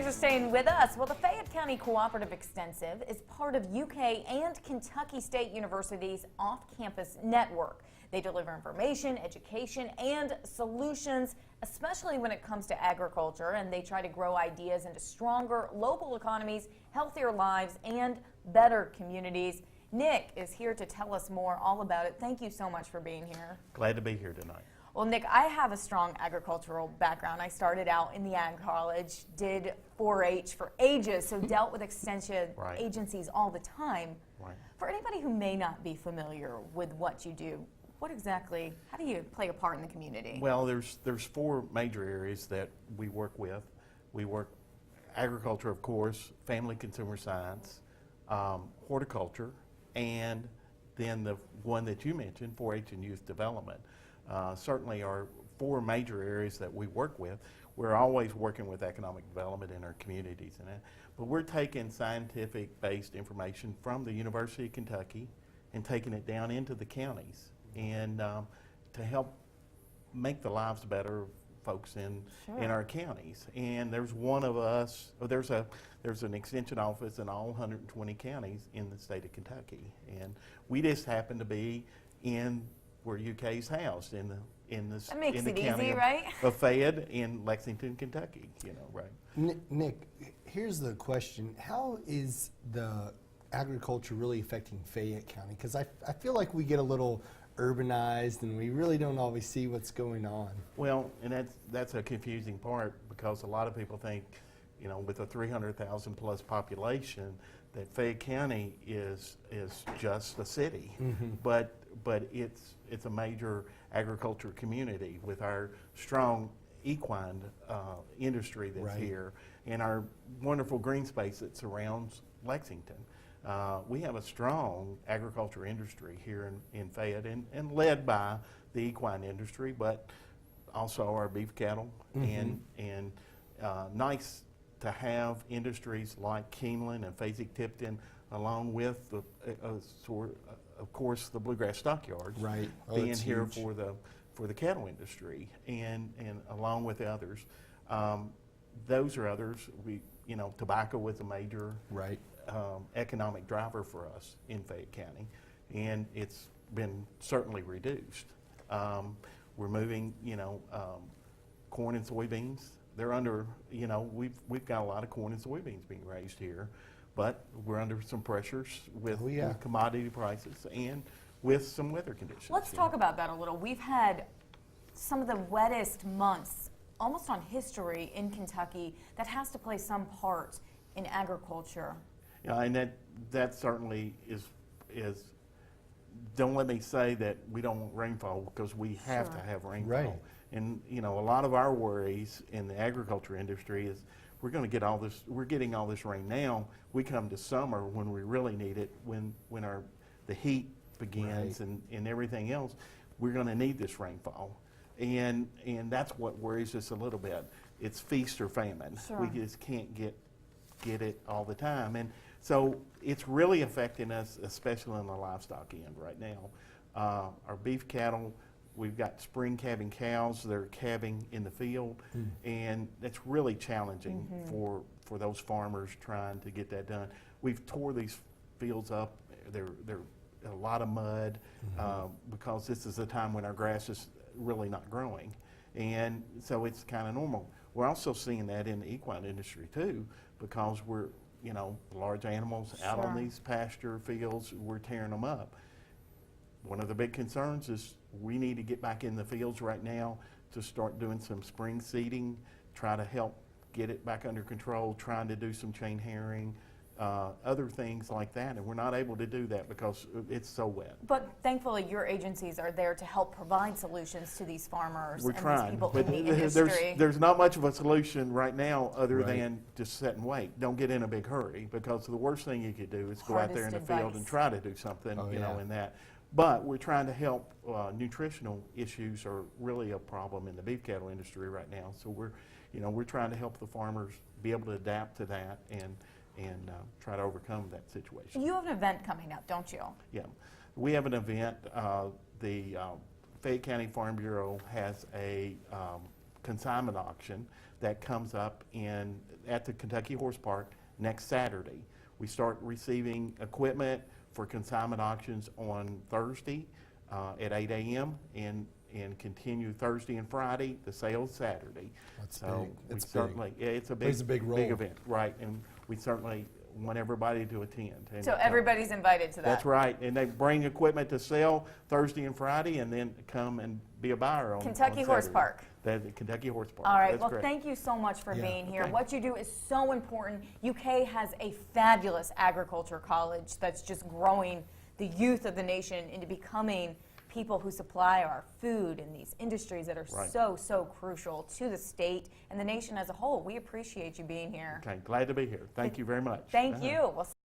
Thanks for staying with us. Well, the Fayette County Cooperative Extensive is part of UK and Kentucky State University's off-campus network. They deliver information, education, and solutions, especially when it comes to agriculture, and they try to grow ideas into stronger local economies, healthier lives, and better communities. Nick is here to tell us more all about it. Thank you so much for being here. Glad to be here tonight. Well, Nick, I have a strong agricultural background. I started out in the ag college, did 4-H for ages, so dealt with extension agencies all the time. Right. For anybody who may not be familiar with what you do, what exactly, how do you play a part in the community? Well, there's four major areas that we work with. We work agriculture, of course, family consumer science, horticulture, and then the one that you mentioned, 4-H and youth development. Certainly are four major areas that we work with. We're always working with economic development in our communities and that, but we're taking scientific-based information from the University of Kentucky and taking it down into the counties and to help make the lives better of folks in our counties. And there's one of us, there's an extension office in all 120 counties in the state of Kentucky, and we just happen to be in where UK's housed in the county of Fayette in Lexington, Kentucky. Right? Nick, here's the question: how is the agriculture really affecting Fayette County? Because I feel like we get a little urbanized and we really don't always see what's going on. Well, and that's a confusing part, because a lot of people think, with a 300,000 plus population, that Fayette County is just a city, but it's a major agriculture community with our strong equine industry that's here and our wonderful green space that surrounds Lexington. We have a strong agriculture industry here in Fayette and led by the equine industry, but also our beef cattle and nice to have industries like Keeneland and Fasig-Tipton, along with of course the Bluegrass Stockyards, being here for the cattle industry, and along with the others. Those are others. Tobacco was a major economic driver for us in Fayette County, and it's been certainly reduced. We're moving, corn and soybeans. They're under, we've got a lot of corn and soybeans being raised here, but we're under some pressures with commodity prices and with some weather conditions. Let's talk about that a little. We've had some of the wettest months almost on history in Kentucky. That has to play some part in agriculture. Yeah, and that certainly is. Don't let me say that we don't want rainfall, because we have to have rainfall. And a lot of our worries in the agriculture industry is we're getting all this rain now. We come to summer when we really need it, when the heat begins and everything else, we're going to need this rainfall. And that's what worries us a little bit. It's feast or famine. We just can't get it all the time. And so it's really affecting us, especially in the livestock end right now. Our beef cattle, we've got spring calving cows that are calving in the field, and that's really challenging for those farmers trying to get that done. We've tore these fields up. They're a lot of mud because this is the time when our grass is really not growing, and so it's kind of normal. We're also seeing that in the equine industry too, because we're large animals out on these pasture fields, we're tearing them up. One of the big concerns is we need to get back in the fields right now to start doing some spring seeding, try to help get it back under control, trying to do some chain herring, other things like that, and we're not able to do that because it's so wet. But thankfully your agencies are there to help provide solutions to these farmers these people in the industry. There's not much of a solution right now other than just sit and wait. Don't get in a big hurry, because the worst thing you could do is go out there in the field and try to do something in that. But we're trying to help. Nutritional issues are really a problem in the beef cattle industry right now, so we're trying to help the farmers be able to adapt to that and try to overcome that situation. You have an event coming up, don't you? Yeah, we have an event. The Fayette County Farm Bureau has a consignment auction that comes up at the Kentucky Horse Park next Saturday. We start receiving equipment for consignment auctions on Thursday at 8 a.m. and continue Thursday and Friday, the sales Saturday. That's so big. we It's certainly, big. yeah, it's a Plays a big role. event, right? And we certainly want everybody to attend. And So everybody's invited to that. that's right, and they bring equipment to sell Thursday and Friday, and then come and be a buyer on Kentucky Horse Saturday. Park. The Kentucky Horse Park. All right, That's well, correct. thank you so much for Yeah. being here. Okay. What you do is so important. UK has a fabulous agriculture college that's just growing the youth of the nation into becoming people who supply our food in these industries that are Right. so crucial to the state and the nation as a whole. We appreciate you being here. Okay, glad to be here. Thank you very much. Thank you. Well,